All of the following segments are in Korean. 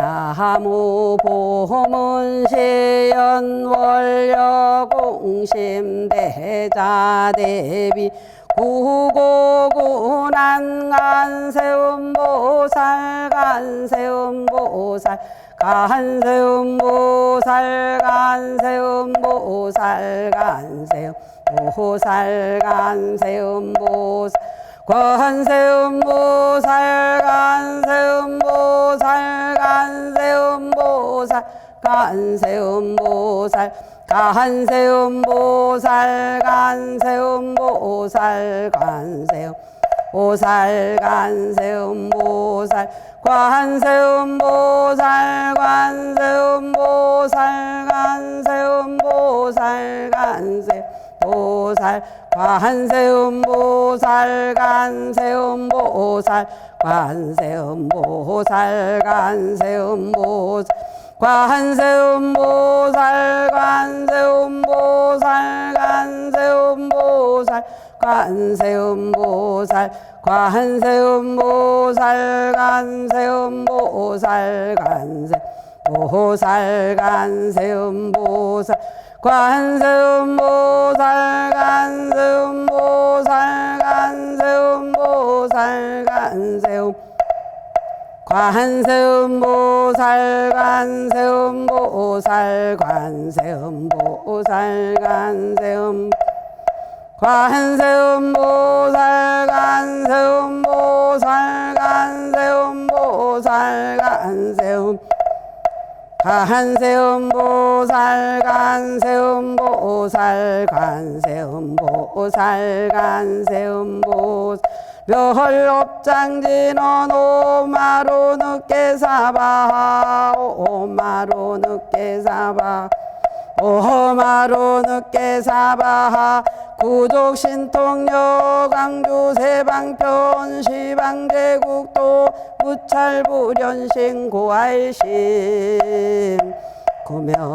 나무 보문시연 원려공심 대자대비 구고구난 간세음보살 간세음보살 간세음보살 간세음보살 간세음보살 간세음보살 관세음보살 간세음보살 간세음보살 간세음보살 간세음보살 간세음보살 간세음보살 간세음보살 관세음보살 관세음보살 간세음보살 간세음보살 관세음보살 간세음보살 관세음보살 간세음보살 관세음보살 관세음보살 간세음보살 관세음보살 관세음보살 간세음보살 간세음보살 간세음보살 관세음보살 간세음보살 간세음보살 간세음 관세음보살 관세음보살 관세음보살 관세음 관세음보살 관세음보살 관세음보살 관세음 관세음보살 관세음보살 관세음보살 관세음보살 묘헐업장진원 오마로 늦게사바 오마로 늦게사바 오마로 늦게사바 구족신통역 강주 세방편 시방제국도 무찰불연신 고알심 구명정내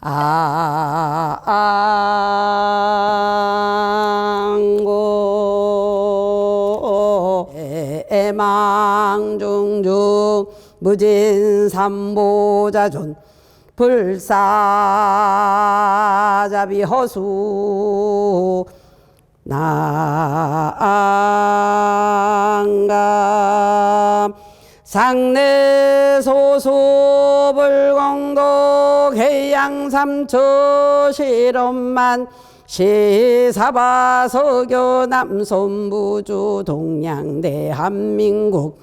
안고 애망중중 무진삼보자존 불사자비 허수 난감 상내소수불공덕 해양삼처 실엄만 시사바서교 남손부주 동양대한민국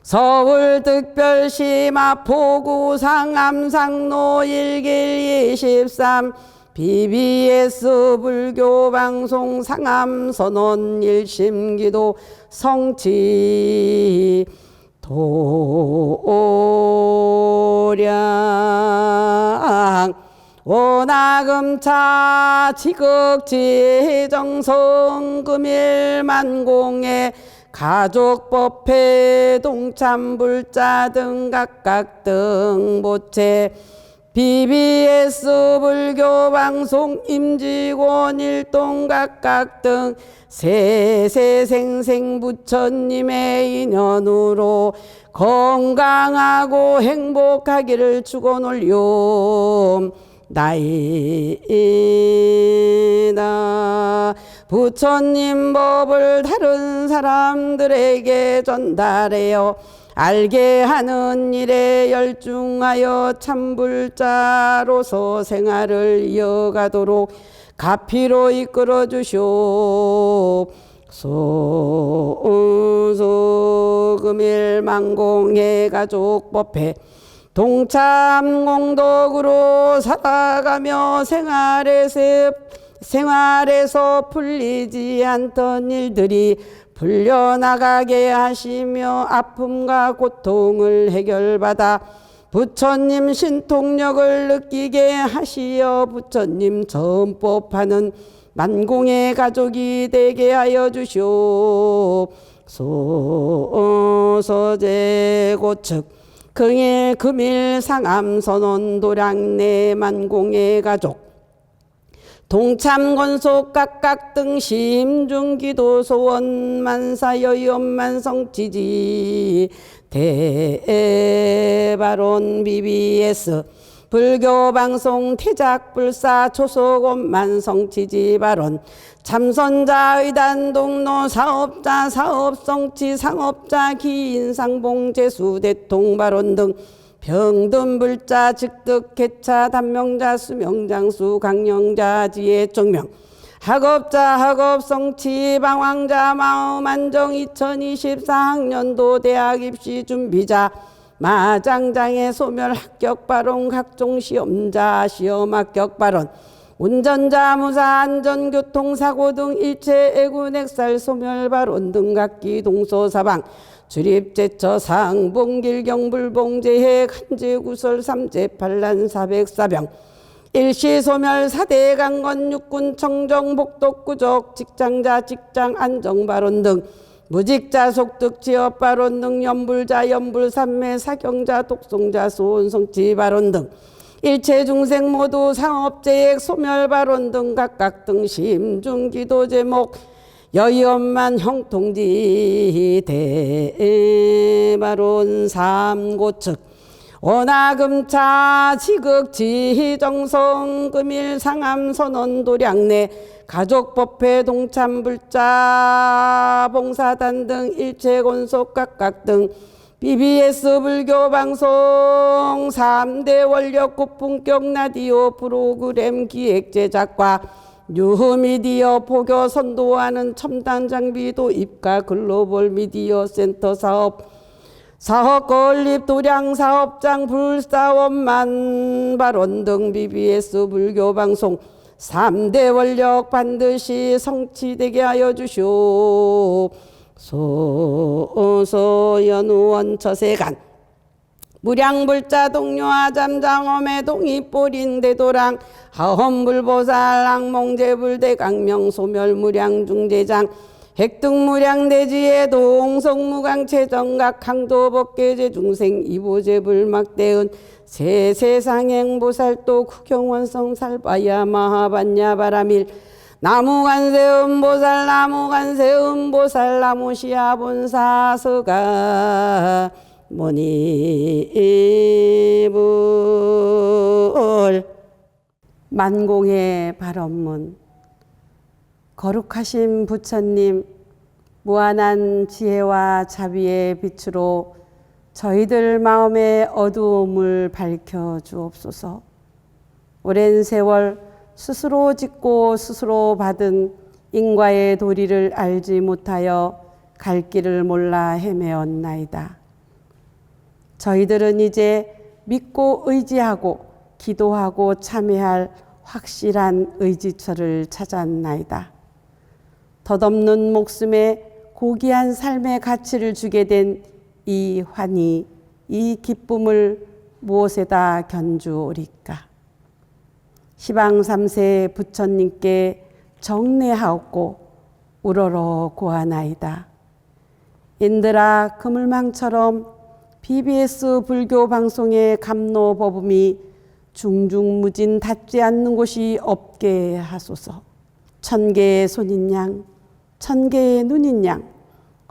서울특별시 마포구 상암상로 1길 23 BBS 불교방송 상암선언 1심기도 성취 도량 원화금차 지극지정성 금일만공에 가족법회 동참불자 등 각각 등보채 BBS 불교방송 임직원 일동 각각 등 세세생생 부처님의 인연으로 건강하고 행복하기를 축원올리옵 나이다. 부처님 법을 다른 사람들에게 전달하여 알게 하는 일에 열중하여 참불자로서 생활을 이어가도록 가피로 이끌어 주시옵소서. 금일망공의 가족법회 동참공덕으로 살아가며 생활에서 풀리지 않던 일들이 풀려나가게 하시며 아픔과 고통을 해결받아 부처님 신통력을 느끼게 하시어 부처님 전법하는 만공의 가족이 되게 하여 주시옵소서. 제고측 긍일 금일 상암선언 도량내 만공의 가족 동참권속 각각 등 심중기도 소원 만사 여의엄만 성취지 대바론 BBS 불교방송 태작불사 초속엄만 성취지 발언 참선자 의단 동로 사업자 사업성취 상업자 기인상봉 재수 대통 발언 등 병든불자 즉득 개차 단명자 수명장수 강령자 지혜 정명 학업자 학업성취 방황자 마음안정 2024학년도 대학 입시 준비자 마장장애 소멸 합격 발언 각종 시험자 시험 합격 발언 운전자 무사 안전교통사고 등 일체 애군 액살 소멸 발언 등 각기 동서사방 출입제처 상봉길경 불봉재해 간제구설 삼재팔란 사백사병 일시소멸 사대강건 육군 청정 복덕구적 직장자 직장 안정발언 등 무직자 속득 지업발언 등 연불자 연불산매 사경자 독송자 소원성취 발언 등 일체 중생 모두 상업재액 소멸발언 등 각각 등 심중기도 제목 여의엄만 형통지 대발언 삼고측 원화금차 지극지정성 금일 상암 선언 도량내 가족법회 동참불자 봉사단 등 일체권속 각각 등 BBS 불교방송 3대 원력 고품격 라디오 프로그램 기획 제작과 뉴미디어 포교 선도하는 첨단 장비 도입과 글로벌 미디어 센터 사업 건립 도량 사업장 불사원만 발언 등 BBS 불교방송 3대 원력 반드시 성취되게 하여 주시옵소서. 연우원 처세간 무량불자 동료와 잠장엄의 동입보린 대도랑 하엄불보살 악몽제불대강명 소멸무량중대장 핵등무량대지의 동성무강체정각 강도법계제 중생 이보제불막대은 세세상행보살도 구경원성 살바야 마하반야 바라밀 나무간세음보살 나무간세음보살 나무시아본사서가 모니불 만공의 발언문 거룩하신 부처님 무한한 지혜와 자비의 빛으로 저희들 마음의 어두움을 밝혀 주옵소서. 오랜 세월 스스로 짓고 스스로 받은 인과의 도리를 알지 못하여 갈 길을 몰라 헤매었나이다. 저희들은 이제 믿고 의지하고 기도하고 참회할 확실한 의지처를 찾았나이다. 덧없는 목숨에 고귀한 삶의 가치를 주게 된 이 환희, 이 기쁨을 무엇에다 견주오리까? 시방 3세 부처님께 정례하옵고 우러러 고하나이다. 인들아 그물망처럼 BBS 불교 방송의 감로법음이 중중무진 닿지 않는 곳이 없게 하소서. 천개의 손인 양, 천개의 눈인 양,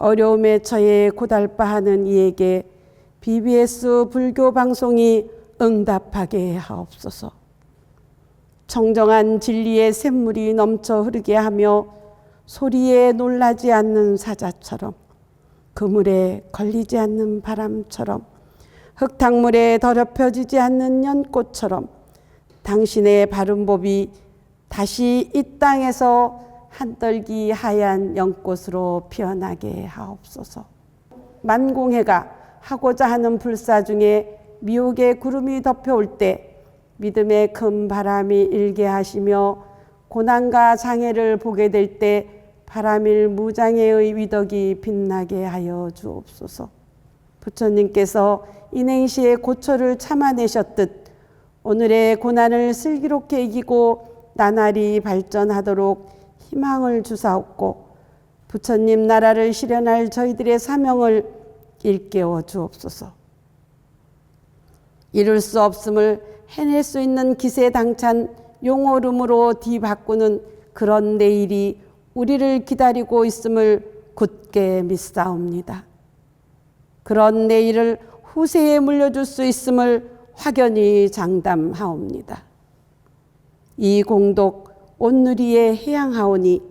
어려움에 처해 고달파하는 이에게 BBS 불교 방송이 응답하게 하옵소서. 청정한 진리의 샘물이 넘쳐 흐르게 하며 소리에 놀라지 않는 사자처럼, 그물에 걸리지 않는 바람처럼, 흙탕물에 더럽혀지지 않는 연꽃처럼 당신의 바른 법이 다시 이 땅에서 한떨기 하얀 연꽃으로 피어나게 하옵소서. 만공해가 하고자 하는 불사 중에 미혹의 구름이 덮여올 때 믿음의 큰 바람이 일게 하시며 고난과 장애를 보게 될 때 바람일 무장애의 위덕이 빛나게 하여 주옵소서. 부처님께서 인행시의 고초를 참아내셨듯 오늘의 고난을 슬기롭게 이기고 나날이 발전하도록 희망을 주사옵고 부처님 나라를 실현할 저희들의 사명을 일깨워 주옵소서. 이룰 수 없음을 해낼 수 있는 기세당찬 용오름으로 뒤바꾸는 그런 내일이 우리를 기다리고 있음을 굳게 믿사옵니다. 그런 내일을 후세에 물려줄 수 있음을 확연히 장담하옵니다. 이 공덕 온누리에 해양하오니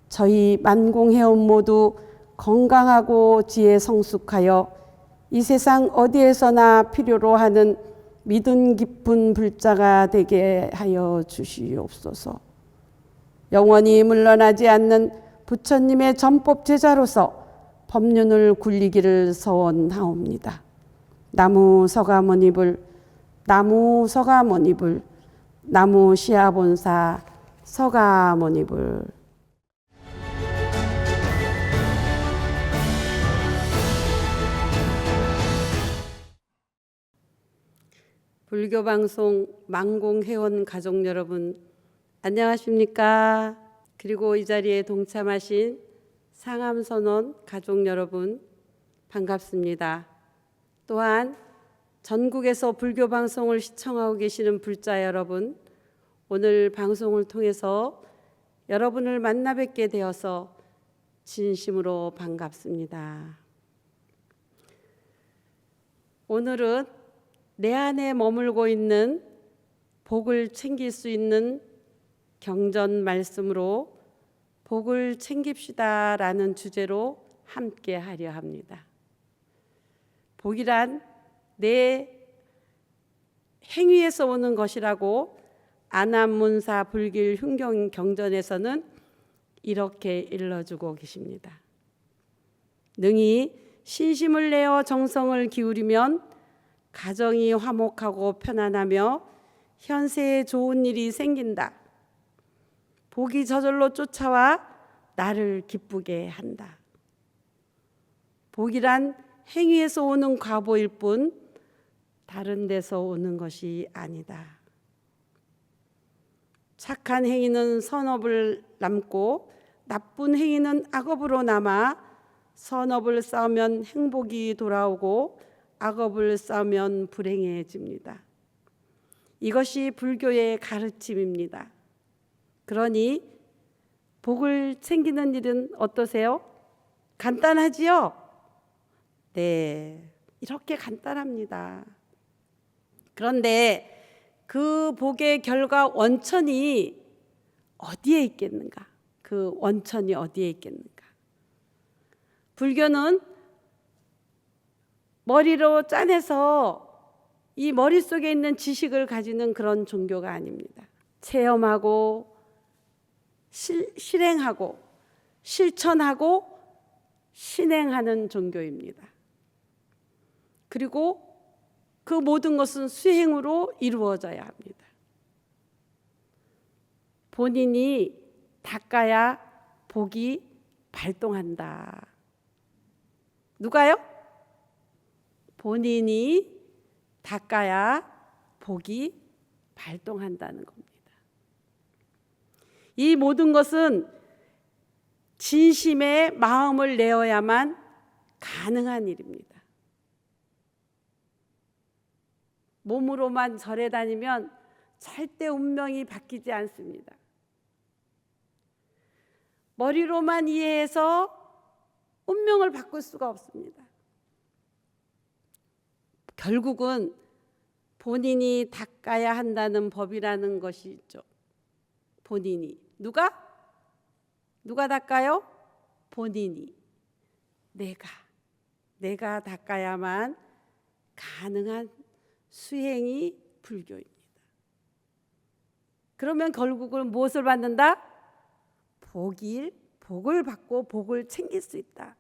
저희 만공회원 모두 건강하고 지혜 성숙하여 이 세상 어디에서나 필요로 하는 믿음 깊은 불자가 되게 하여 주시옵소서. 영원히 물러나지 않는 부처님의 전법 제자로서 법륜을 굴리기를 서원하옵니다. 나무 서가모니불, 나무 서가모니불, 나무 시아본사 서가모니불. 불교방송 만공회원 가족 여러분, 안녕하십니까? 그리고 이 자리에 동참하신 상암선원 가족 여러분, 반갑습니다. 또한 전국에서 불교방송을 시청하고 계시는 불자 여러분, 오늘 방송을 통해서 여러분을 만나 뵙게 되어서 진심으로 반갑습니다. 오늘은 내 안에 머물고 있는 복을 챙길 수 있는 경전 말씀으로 복을 챙깁시다 라는 주제로 함께 하려 합니다. 복이란 내 행위에서 오는 것이라고 안암문사 불길 흉경 경전에서는 이렇게 일러주고 계십니다. 능히 신심을 내어 정성을 기울이면 가정이 화목하고 편안하며 현세에 좋은 일이 생긴다. 복이 저절로 쫓아와 나를 기쁘게 한다. 복이란 행위에서 오는 과보일 뿐 다른 데서 오는 것이 아니다. 착한 행위는 선업을 남고 나쁜 행위는 악업으로 남아 선업을 쌓으면 행복이 돌아오고 악업을 쌓으면 불행해집니다. 이것이 불교의 가르침입니다. 그러니 복을 챙기는 일은 어떠세요? 간단하지요? 네, 이렇게 간단합니다. 그런데 그 복의 결과 원천이 어디에 있겠는가? 그 원천이 어디에 있겠는가? 불교는 머리로 짜내서 이 머릿속에 있는 지식을 가지는 그런 종교가 아닙니다. 체험하고 실행하고 실천하고 신행하는 종교입니다. 그리고 그 모든 것은 수행으로 이루어져야 합니다. 본인이 닦아야 복이 발동한다. 누가요? 본인이 닦아야 복이 발동한다는 겁니다. 이 모든 것은 진심의 마음을 내어야만 가능한 일입니다. 몸으로만 절에 다니면 절대 운명이 바뀌지 않습니다. 머리로만 이해해서 운명을 바꿀 수가 없습니다. 결국은 본인이 닦아야 한다는 법이라는 것이 있죠. 본인이. 누가 닦아요? 본인이. 내가 닦아야만 가능한 수행이 불교입니다. 그러면 결국은 무엇을 받는다? 복을 받고 복을 챙길 수 있다.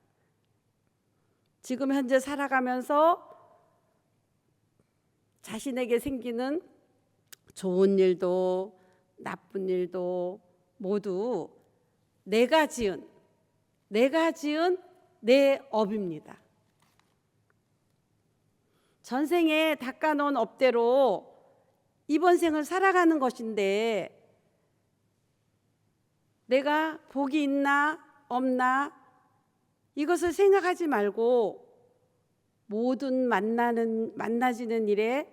지금 현재 살아가면서 자신에게 생기는 좋은 일도 나쁜 일도 모두 내가 지은 내 업입니다. 전생에 닦아놓은 업대로 이번 생을 살아가는 것인데 내가 복이 있나 없나 이것을 생각하지 말고 모든 만나지는 일에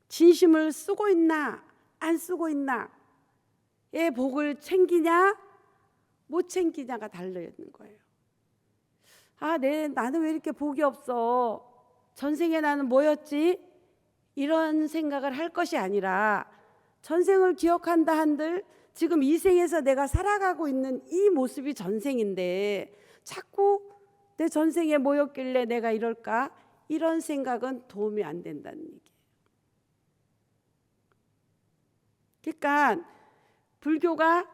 진심을 쓰고 있나 안 쓰고 있나 복을 챙기냐 못 챙기냐가 달려 있는 거예요. 나는 왜 이렇게 복이 없어? 전생에 나는 뭐였지? 이런 생각을 할 것이 아니라 전생을 기억한다 한들 지금 이 생에서 내가 살아가고 있는 이 모습이 전생인데 자꾸 내 전생에 뭐였길래 내가 이럴까? 이런 생각은 도움이 안 된다는 얘기예요. 그러니까 불교가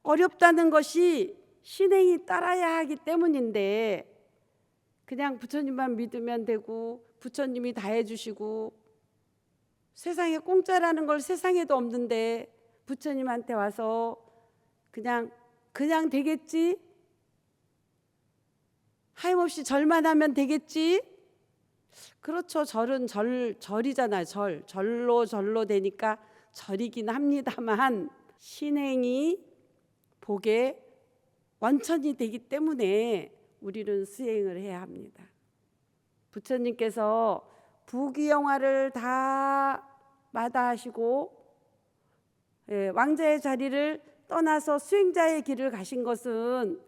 어렵다는 것이 신행이 따라야 하기 때문인데 그냥 부처님만 믿으면 되고 부처님이 다 해주시고 세상에 공짜라는 걸 세상에도 없는데 부처님한테 와서 그냥 되겠지? 하염없이 절만 하면 되겠지? 그렇죠. 절은 절이잖아요. 절로 되니까 절이긴 합니다만 신행이 복의 원천이 되기 때문에 우리는 수행을 해야 합니다. 부처님께서 부귀영화를 다 마다하시고 왕자의 자리를 떠나서 수행자의 길을 가신 것은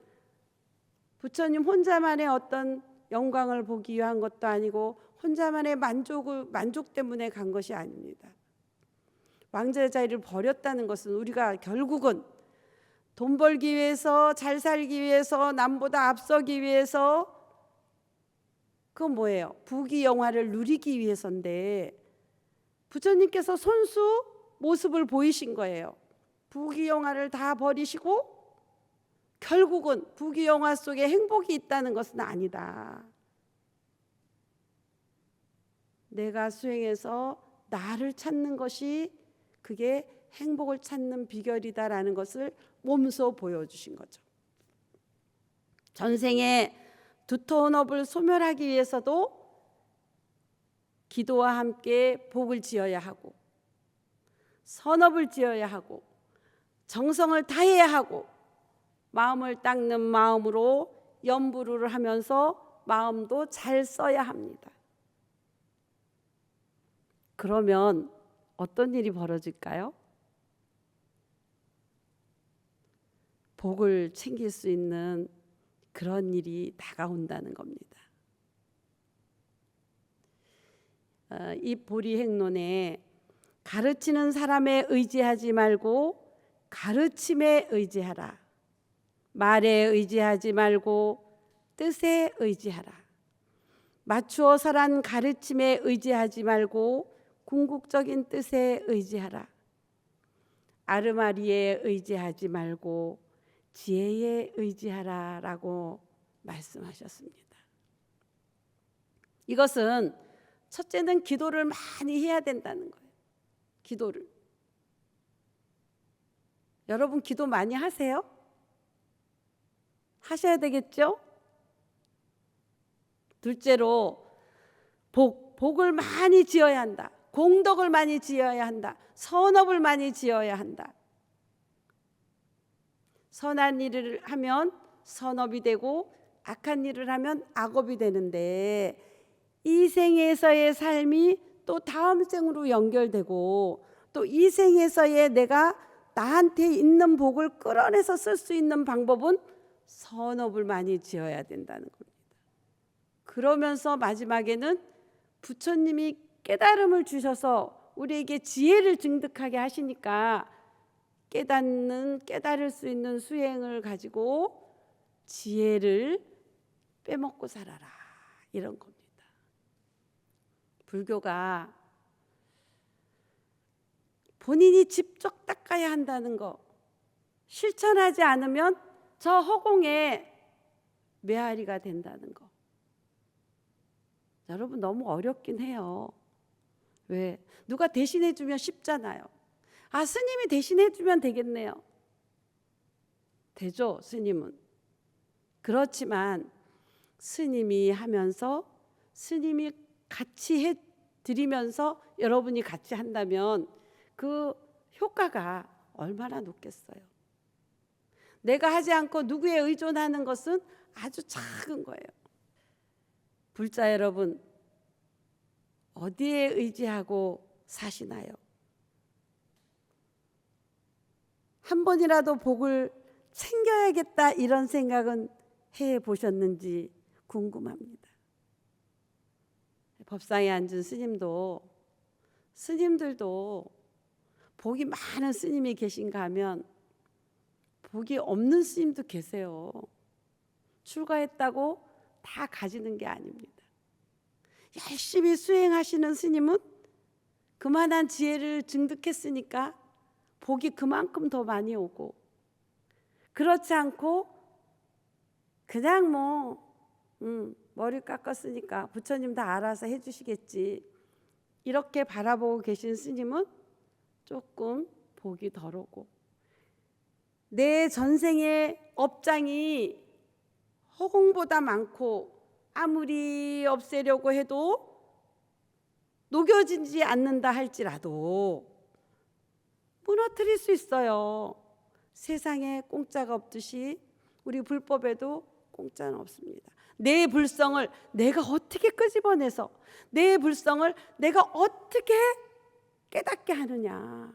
부처님 혼자만의 어떤 영광을 보기 위한 것도 아니고 혼자만의 만족 때문에 간 것이 아닙니다. 왕자의 자리를 버렸다는 것은 우리가 결국은 돈 벌기 위해서, 잘 살기 위해서, 남보다 앞서기 위해서, 그건 뭐예요? 부귀영화를 누리기 위해서인데 부처님께서 손수 모습을 보이신 거예요. 부귀영화를 다 버리시고 결국은 부귀영화 속에 행복이 있다는 것은 아니다. 내가 수행해서 나를 찾는 것이 그게 행복을 찾는 비결이다라는 것을 몸소 보여주신 거죠. 전생에 두터운 업을 소멸하기 위해서도 기도와 함께 복을 지어야 하고 선업을 지어야 하고 정성을 다해야 하고 마음을 닦는 마음으로 염불을 하면서 마음도 잘 써야 합니다. 그러면 어떤 일이 벌어질까요? 복을 챙길 수 있는 그런 일이 다가온다는 겁니다. 이 보리행론에 가르치는 사람에 의지하지 말고 가르침에 의지하라. 말에 의지하지 말고 뜻에 의지하라. 맞추어서란 가르침에 의지하지 말고 궁극적인 뜻에 의지하라. 아르마리에 의지하지 말고 지혜에 의지하라 라고 말씀하셨습니다. 이것은 첫째는 기도를 많이 해야 된다는 거예요. 기도를. 여러분 기도 많이 하세요? 하셔야 되겠죠? 둘째로 복을 많이 지어야 한다. 공덕을 많이 지어야 한다. 선업을 많이 지어야 한다. 선한 일을 하면 선업이 되고 악한 일을 하면 악업이 되는데 이 생에서의 삶이 또 다음 생으로 연결되고 또 이 생에서의 내가 나한테 있는 복을 끌어내서 쓸 수 있는 방법은 선업을 많이 지어야 된다는 겁니다. 그러면서 마지막에는 부처님이 깨달음을 주셔서 우리에게 지혜를 증득하게 하시니까 깨달을 수 있는 수행을 가지고 지혜를 빼먹고 살아라 이런 겁니다. 불교가 본인이 직접 닦아야 한다는 거 실천하지 않으면 저 허공에 메아리가 된다는 거. 여러분 너무 어렵긴 해요. 왜? 누가 대신해 주면 쉽잖아요. 스님이 대신해 주면 되겠네요. 되죠, 스님은. 그렇지만 스님이 하면서 스님이 같이 해드리면서 여러분이 같이 한다면 그 효과가 얼마나 높겠어요. 내가 하지 않고 누구에 의존하는 것은 아주 작은 거예요. 불자 여러분, 어디에 의지하고 사시나요? 한 번이라도 복을 챙겨야겠다 이런 생각은 해 보셨는지 궁금합니다. 법상에 앉은 스님들도 복이 많은 스님이 계신가 하면 복이 없는 스님도 계세요. 출가했다고 다 가지는 게 아닙니다. 열심히 수행하시는 스님은 그만한 지혜를 증득했으니까 복이 그만큼 더 많이 오고, 그렇지 않고 그냥 머리 깎았으니까 부처님 다 알아서 해주시겠지 이렇게 바라보고 계신 스님은 조금 복이 덜 오고, 내 전생의 업장이 허공보다 많고 아무리 없애려고 해도 녹여지지 않는다 할지라도 무너뜨릴 수 있어요. 세상에 공짜가 없듯이 우리 불법에도 공짜는 없습니다. 내 불성을 내가 어떻게 끄집어내서 내 불성을 내가 어떻게 깨닫게 하느냐,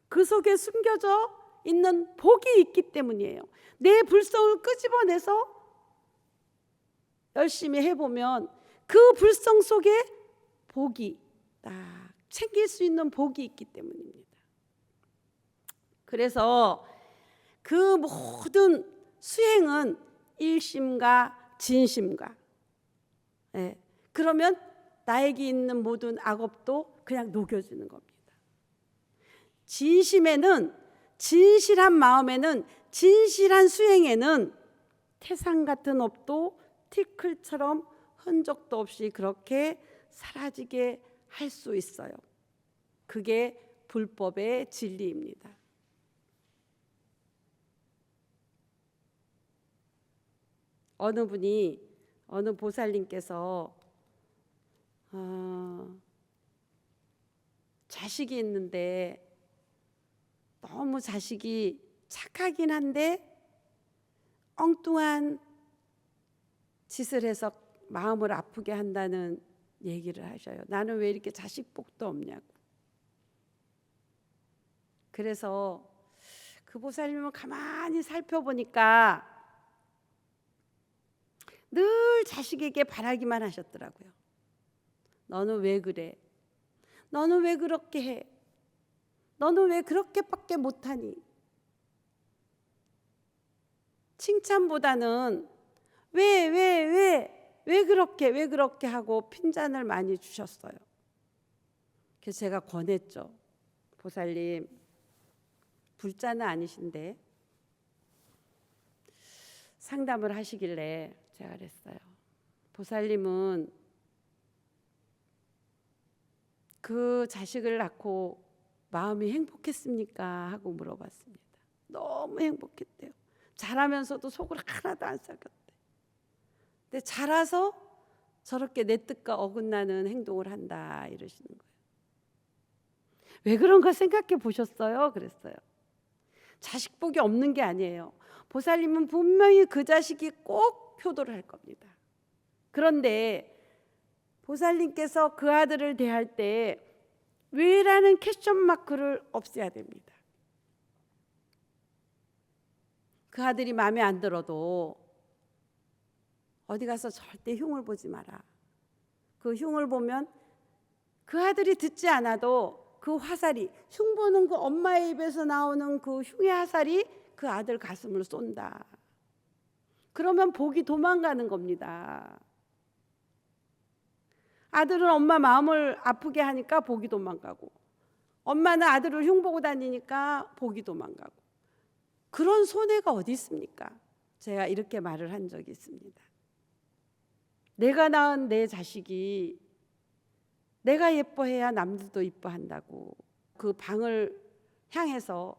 그 속에 숨겨져 있는 복이 있기 때문이에요. 내 불성을 끄집어내서 열심히 해보면 그 불성 속에 복이 딱 챙길 수 있는 복이 있기 때문입니다. 그래서 그 모든 수행은 일심과 진심과, 그러면 나에게 있는 모든 악업도 그냥 녹여주는 겁니다. 진심에는, 진실한 마음에는, 진실한 수행에는 태산 같은 업도 티끌처럼 흔적도 없이 그렇게 사라지게 할 수 있어요. 그게 불법의 진리입니다. 어느 보살님께서 자식이 있는데 너무 자식이 착하긴 한데 엉뚱한 짓을 해서 마음을 아프게 한다는 얘기를 하셔요. 나는 왜 이렇게 자식 복도 없냐고. 그래서 그 보살님을 가만히 살펴보니까 늘 자식에게 바라기만 하셨더라고요. 너는 왜 그래? 너는 왜 그렇게 해? 너는 왜 그렇게밖에 못하니? 칭찬보다는 왜 그렇게 하고 핀잔을 많이 주셨어요. 그래서 제가 권했죠. 보살님, 불자는 아니신데 상담을 하시길래 제가 그랬어요. 보살님은 그 자식을 낳고 마음이 행복했습니까? 하고 물어봤습니다. 너무 행복했대요. 자라면서도 속을 하나도 안 썩였대. 근데 자라서 저렇게 내 뜻과 어긋나는 행동을 한다 이러시는 거예요. 왜 그런가 생각해 보셨어요? 그랬어요. 자식 복이 없는 게 아니에요. 보살님은 분명히 그 자식이 꼭 효도를 할 겁니다. 그런데 보살님께서 그 아들을 대할 때 왜라는 퀘스천 마크를 없애야 됩니다. 그 아들이 마음에 안 들어도 어디 가서 절대 흉을 보지 마라. 그 흉을 보면 그 아들이 듣지 않아도 그 화살이, 흉 보는 그 엄마의 입에서 나오는 그 흉의 화살이 그 아들 가슴을 쏜다. 그러면 복이 도망가는 겁니다. 아들은 엄마 마음을 아프게 하니까 복이 도망가고, 엄마는 아들을 흉보고 다니니까 복이 도망가고, 그런 손해가 어디 있습니까? 제가 이렇게 말을 한 적이 있습니다. 내가 낳은 내 자식이 내가 예뻐해야 남들도 예뻐한다고 그 방을 향해서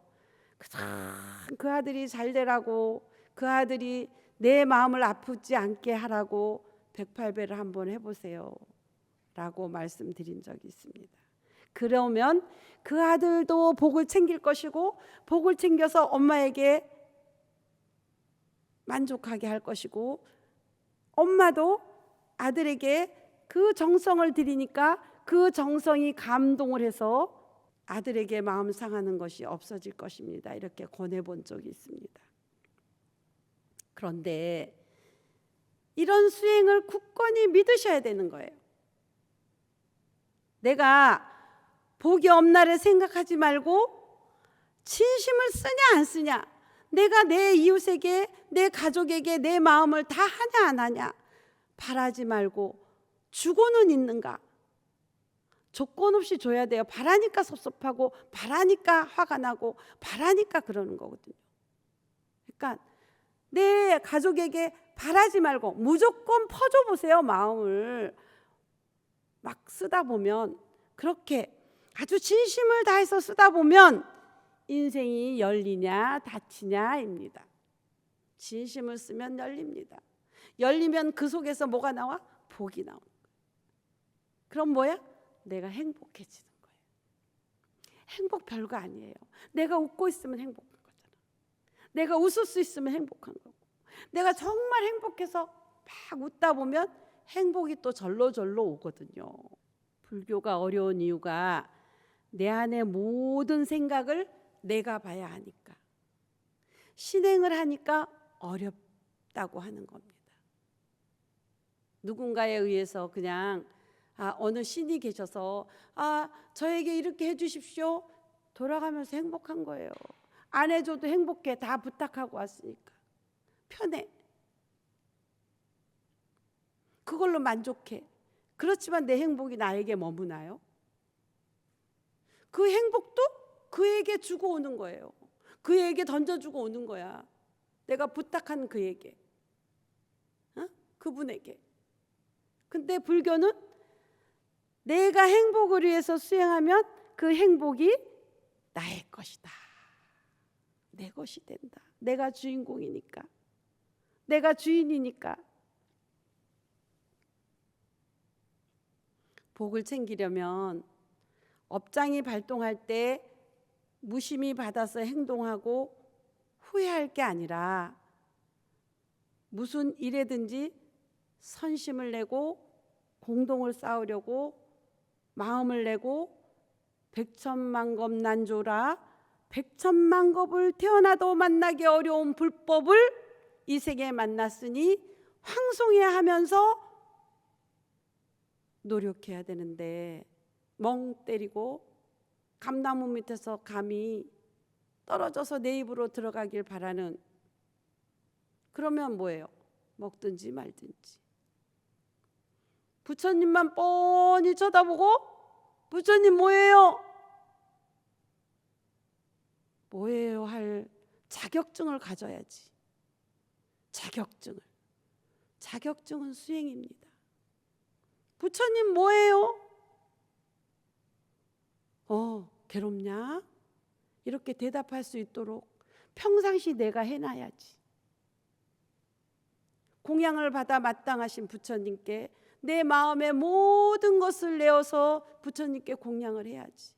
그 아들이 잘 되라고, 그 아들이 내 마음을 아프지 않게 하라고 108배를 한번 해보세요 라고 말씀드린 적이 있습니다. 그러면 그 아들도 복을 챙길 것이고, 복을 챙겨서 엄마에게 만족하게 할 것이고, 엄마도 아들에게 그 정성을 들이니까 그 정성이 감동을 해서 아들에게 마음 상하는 것이 없어질 것입니다. 이렇게 권해본 적이 있습니다. 그런데 이런 수행을 굳건히 믿으셔야 되는 거예요. 내가 복이 없나를 생각하지 말고 진심을 쓰냐 안 쓰냐, 내가 내 이웃에게, 내 가족에게 내 마음을 다 하냐 안 하냐 바라지 말고 주고는 있는가. 조건 없이 줘야 돼요. 바라니까 섭섭하고 바라니까 화가 나고 바라니까 그러는 거거든요. 그러니까 내 가족에게 바라지 말고 무조건 퍼줘 보세요. 마음을 막 쓰다 보면, 그렇게 아주 진심을 다해서 쓰다 보면 인생이 열리냐 닫히냐입니다. 진심을 쓰면 열립니다. 열리면 그 속에서 뭐가 나와? 복이 나오는 거예요. 그럼 뭐야? 내가 행복해지는 거예요. 행복 별거 아니에요. 내가 웃고 있으면 행복한 거잖아. 내가 웃을 수 있으면 행복한 거고, 내가 정말 행복해서 막 웃다 보면 행복이 또 절로절로 오거든요. 불교가 어려운 이유가 내 안의 모든 생각을 내가 봐야 하니까, 신행을 하니까 어렵다고 하는 겁니다. 누군가에 의해서 그냥 어느 신이 계셔서 저에게 이렇게 해주십시오, 돌아가면서 행복한 거예요. 안 해줘도 행복해. 다 부탁하고 왔으니까 편해. 그걸로 만족해. 그렇지만 내 행복이 나에게 머무나요? 그 행복도 그에게 주고 오는 거예요. 그에게 던져주고 오는 거야. 내가 부탁한 그에게, 그분에게. 근데 불교는 내가 행복을 위해서 수행하면 그 행복이 나의 것이다. 내 것이 된다. 내가 주인공이니까, 내가 주인이니까. 복을 챙기려면 업장이 발동할 때 무심히 받아서 행동하고 후회할 게 아니라 무슨 일에든지 선심을 내고 공동을 쌓으려고 마음을 내고 백천만겁 난조라 백천만겁을 태어나도 만나기 어려운 불법을 이 세계에 만났으니 황송해야 하면서 노력해야 되는데, 멍 때리고 감나무 밑에서 감이 떨어져서 내 입으로 들어가길 바라는, 그러면 뭐예요? 먹든지 말든지. 부처님만 뻔히 쳐다보고 부처님 뭐예요? 뭐예요? 할 자격증을 가져야지. 자격증은 수행입니다. 부처님 뭐예요? 괴롭냐? 이렇게 대답할 수 있도록 평상시 내가 해놔야지. 공양을 받아 마땅하신 부처님께 내 마음의 모든 것을 내어서 부처님께 공양을 해야지.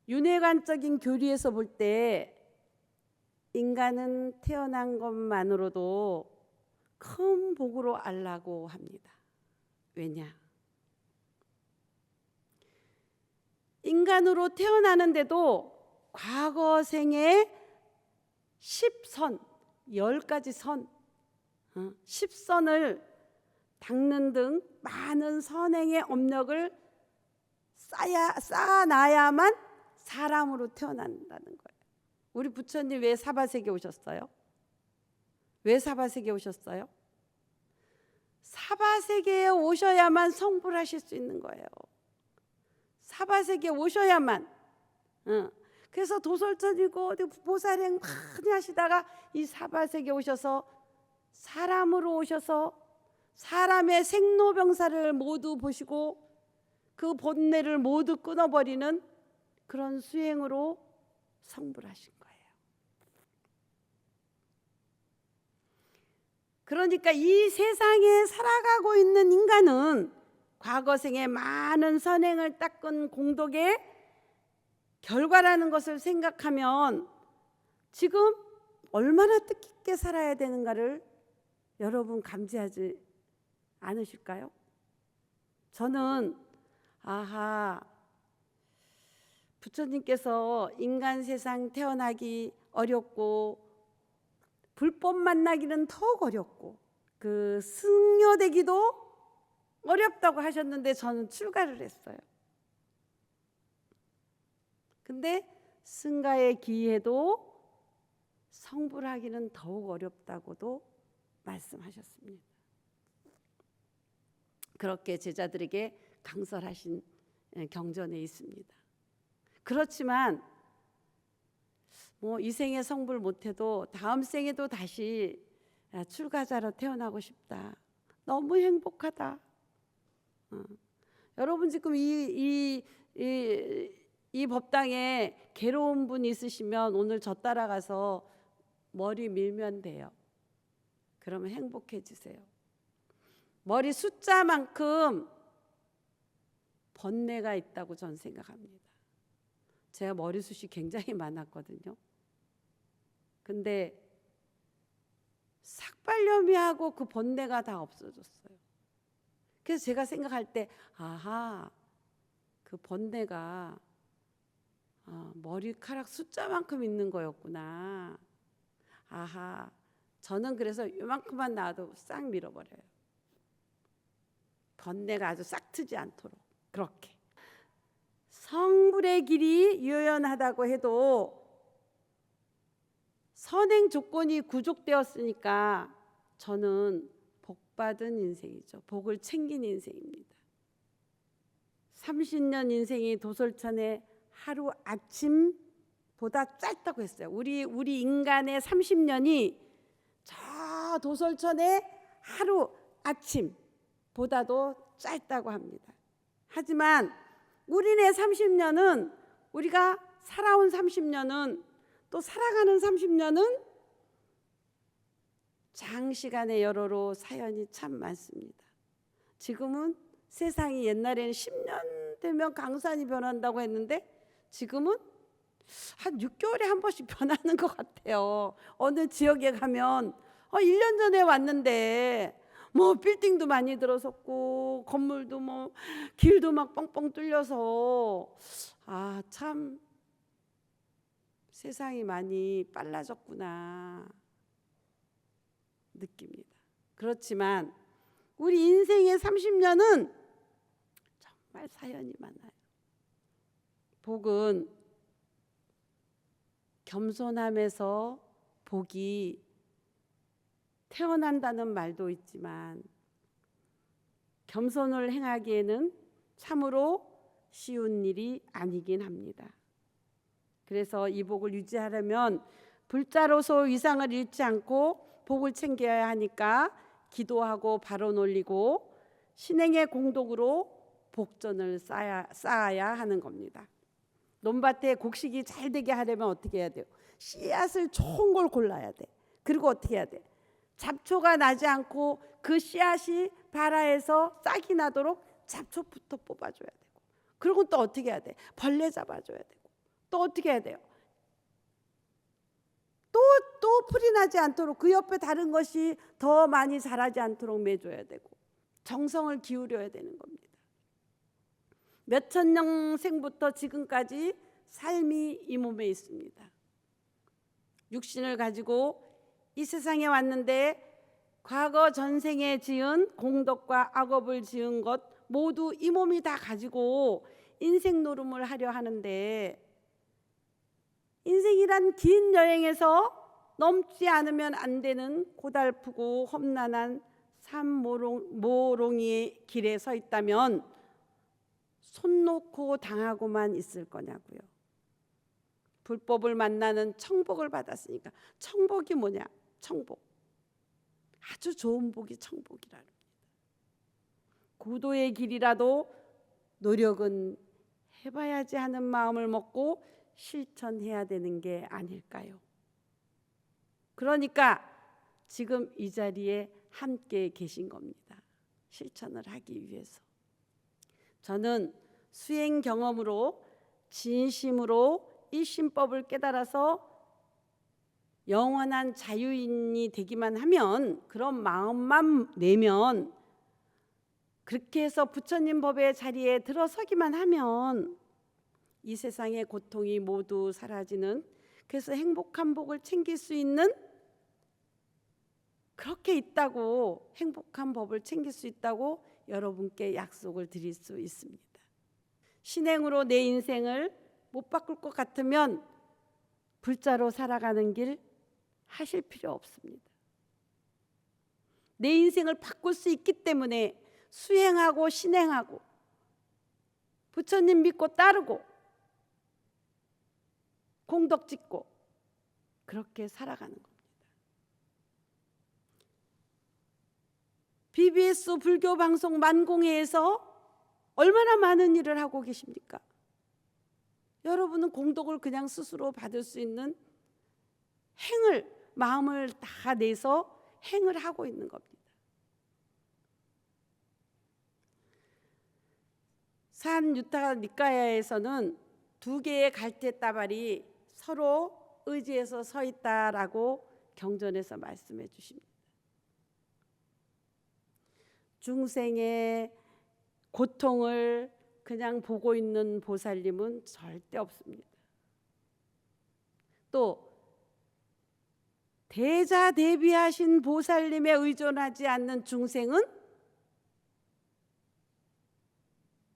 윤회관적인 교리에서 볼 때 인간은 태어난 것만으로도 큰 복으로 알라고 합니다. 왜냐? 인간으로 태어나는데도 과거 생에 10선, 10가지 선, 10선을 닦는 등 많은 선행의 업력을 쌓아놔야만 사람으로 태어난다는 거예요. 우리 부처님 왜 사바세계 오셨어요? 왜 사바세계에 오셨어요? 사바세계에 오셔야만 성불 하실 수 있는 거예요. 사바세계에 오셔야만. 그래서 도솔천이고 어디 보살행 많이 하시다가 이 사바세계에 오셔서 사람으로 오셔서 사람의 생로병사를 모두 보시고 그 본뇌를 모두 끊어버리는 그런 수행으로 성불하신 거예요. 그러니까 이 세상에 살아가고 있는 인간은 과거 생에 많은 선행을 닦은 공덕의 결과라는 것을 생각하면 지금 얼마나 뜻깊게 살아야 되는가를 여러분 감지하지 않으실까요? 저는 부처님께서 인간 세상 태어나기 어렵고 불법 만나기는 더욱 어렵고 그 승려되기도 어렵다고 하셨는데 저는 출가를 했어요. 근데 승가에 기해도 성불 하기는 더욱 어렵다고도 말씀하셨습니다. 그렇게 제자들에게 강설하신 경전에 있습니다. 그렇지만 이 생에 성불 못해도 다음 생에도 다시 출가자로 태어나고 싶다. 너무 행복하다. 여러분 지금 이 법당에 괴로운 분 있으시면 오늘 저 따라가서 머리 밀면 돼요. 그러면 행복해지세요. 머리 숫자만큼 번뇌가 있다고 전 생각합니다. 제가 머리숱이 굉장히 많았거든요. 근데 삭발염이하고 그 번뇌가 다 없어졌어요. 그래서 제가 생각할 때 아하, 그 번뇌가 머리카락 숫자만큼 있는 거였구나. 아하, 저는 그래서 이만큼만 나와도 싹 밀어버려요. 번뇌가 아주 싹 트지 않도록. 그렇게 성불의 길이 유연하다고 해도 선행 조건이 구족되었으니까 저는 복받은 인생이죠. 복을 챙긴 인생입니다. 30년 인생이 도솔천의 하루 아침보다 짧다고 했어요. 우리 인간의 30년이 저 도솔천의 하루 아침보다도 짧다고 합니다. 하지만 우리네 30년은 우리가 살아온 30년은 또 살아가는 30년은 장시간의 여러로 사연이 참 많습니다. 지금은 세상이 옛날에는 10년 되면 강산이 변한다고 했는데 지금은 한 6개월에 한 번씩 변하는 것 같아요. 어느 지역에 가면 1년 전에 왔는데 빌딩도 많이 들어섰고 건물도 길도 막 뻥뻥 뚫려서 참 세상이 많이 빨라졌구나 느낍니다. 그렇지만 우리 인생의 30년은 정말 사연이 많아요. 복은 겸손함에서 복이 태어난다는 말도 있지만 겸손을 행하기에는 참으로 쉬운 일이 아니긴 합니다. 그래서 이 복을 유지하려면 불자로서 위상을 잃지 않고 복을 챙겨야 하니까 기도하고 발언 올리고 신행의 공덕으로 복전을 쌓아야 하는 겁니다. 논밭에 곡식이 잘 되게 하려면 어떻게 해야 돼요? 씨앗을 좋은 걸 골라야 돼. 그리고 어떻게 해야 돼? 잡초가 나지 않고 그 씨앗이 발아해서 싹이 나도록 잡초부터 뽑아줘야 되고, 그리고 또 어떻게 해야 돼? 벌레 잡아줘야 되고, 또 어떻게 해야 돼요? 또 풀이 나지 않도록 그 옆에 다른 것이 더 많이 자라지 않도록 매줘야 되고 정성을 기울여야 되는 겁니다. 몇천 년생부터 지금까지 삶이 이 몸에 있습니다. 육신을 가지고 이 세상에 왔는데 과거 전생에 지은 공덕과 악업을 지은 것 모두 이 몸이 다 가지고 인생 노름을 하려 하는데, 인생이란 긴 여행에서 넘지 않으면 안 되는 고달프고 험난한 산모롱이의 길에 서 있다면 손 놓고 당하고만 있을 거냐고요. 불법을 만나는 청복을 받았으니까. 청복이 뭐냐? 청복. 아주 좋은 복이 청복이라는 겁니다. 고도의 길이라도 노력은 해봐야지 하는 마음을 먹고 실천해야 되는 게 아닐까요? 그러니까 지금 이 자리에 함께 계신 겁니다. 실천을 하기 위해서. 저는 수행 경험으로 진심으로 일심법을 깨달아서 영원한 자유인이 되기만 하면, 그런 마음만 내면, 그렇게 해서 부처님 법의 자리에 들어서기만 하면 이 세상의 고통이 모두 사라지는, 그래서 행복한 복을 챙길 수 있는, 그렇게 있다고, 행복한 법을 챙길 수 있다고 여러분께 약속을 드릴 수 있습니다. 신행으로 내 인생을 못 바꿀 것 같으면 불자로 살아가는 길 하실 필요 없습니다. 내 인생을 바꿀 수 있기 때문에 수행하고 신행하고 부처님 믿고 따르고 공덕 짓고 그렇게 살아가는 겁니다. BBS 불교 방송 만공회에서 얼마나 많은 일을 하고 계십니까? 여러분은 공덕을 그냥 스스로 받을 수 있는 행을, 마음을 다 내서 행을 하고 있는 겁니다. 산 유타 니카야에서는 두 개의 갈대 따발이 서로 의지해서 서 있다라고 경전에서 말씀해 주십니다. 중생의 고통을 그냥 보고 있는 보살님은 절대 없습니다. 또 대자대비하신 보살님에 의존하지 않는 중생은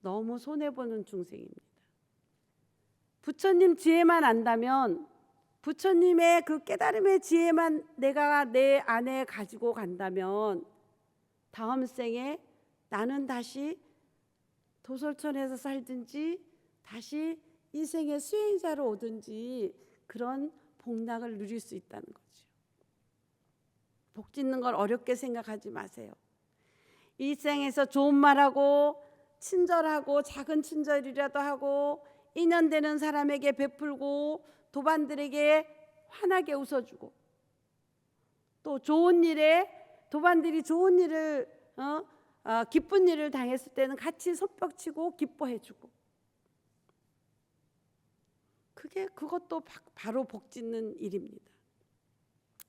너무 손해보는 중생입니다. 부처님 지혜만 안다면, 부처님의 그 깨달음의 지혜만 내가 내 안에 가지고 간다면 다음 생에 나는 다시 도솔천에서 살든지 다시 이 생의 수행자로 오든지 그런 복락을 누릴 수 있다는 거죠. 복 짓는 걸 어렵게 생각하지 마세요. 이 생에서 좋은 말하고 친절하고 작은 친절이라도 하고 인연되는 사람에게 베풀고 도반들에게 환하게 웃어주고 또 좋은 일에 도반들이 좋은 일을 기쁜 일을 당했을 때는 같이 손뼉치고 기뻐해주고 그것도 바로 복 짓는 일입니다.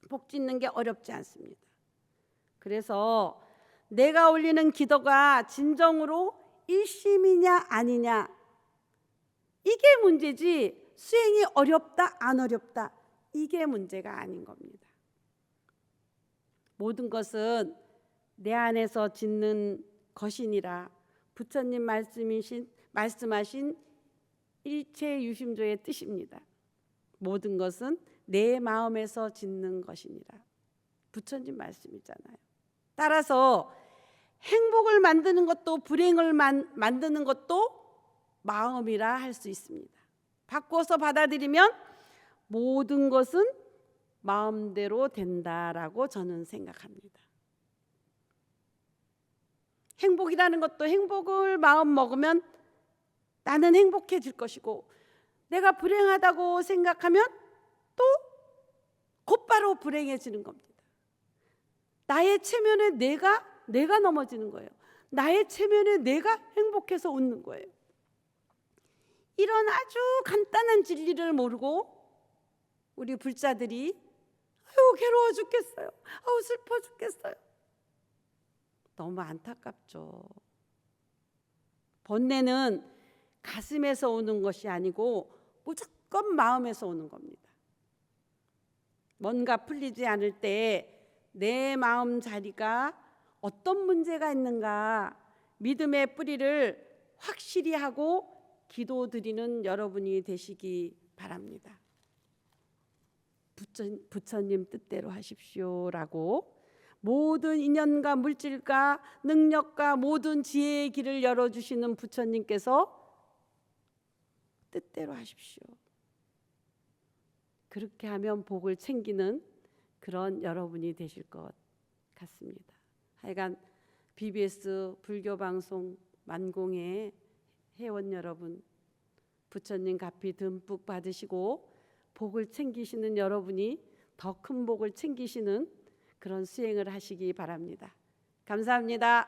복 짓는 게 어렵지 않습니다. 그래서 내가 올리는 기도가 진정으로 일심이냐 아니냐 이게 문제지 수행이 어렵다 안 어렵다 이게 문제가 아닌 겁니다. 모든 것은 내 안에서 짓는 것이니라 부처님 말씀하신 일체유심조의 뜻입니다. 모든 것은 내 마음에서 짓는 것이니라 부처님 말씀이잖아요. 따라서 행복을 만드는 것도 불행을 만드는 것도 마음이라 할 수 있습니다. 바꿔서 받아들이면 모든 것은 마음대로 된다라고 저는 생각합니다. 행복이라는 것도 행복을 마음 먹으면 나는 행복해질 것이고 내가 불행하다고 생각하면 또 곧바로 불행해지는 겁니다. 나의 체면에 내가 넘어지는 거예요. 나의 체면에 내가 행복해서 웃는 거예요. 이런 아주 간단한 진리를 모르고 우리 불자들이 아유 괴로워 죽겠어요. 아유 슬퍼 죽겠어요. 너무 안타깝죠. 번뇌는 가슴에서 오는 것이 아니고 무조건 마음에서 오는 겁니다. 뭔가 풀리지 않을 때 내 마음 자리가 어떤 문제가 있는가 믿음의 뿌리를 확실히 하고 기도드리는 여러분이 되시기 바랍니다. 부처님 뜻대로 하십시오라고 모든 인연과 물질과 능력과 모든 지혜의 길을 열어주시는 부처님께서 뜻대로 하십시오. 그렇게 하면 복을 챙기는 그런 여러분이 되실 것 같습니다. 하여간 BBS 불교방송 만공회 회원 여러분 부처님 가피 듬뿍 받으시고 복을 챙기시는 여러분이 더 큰 복을 챙기시는 그런 수행을 하시기 바랍니다. 감사합니다.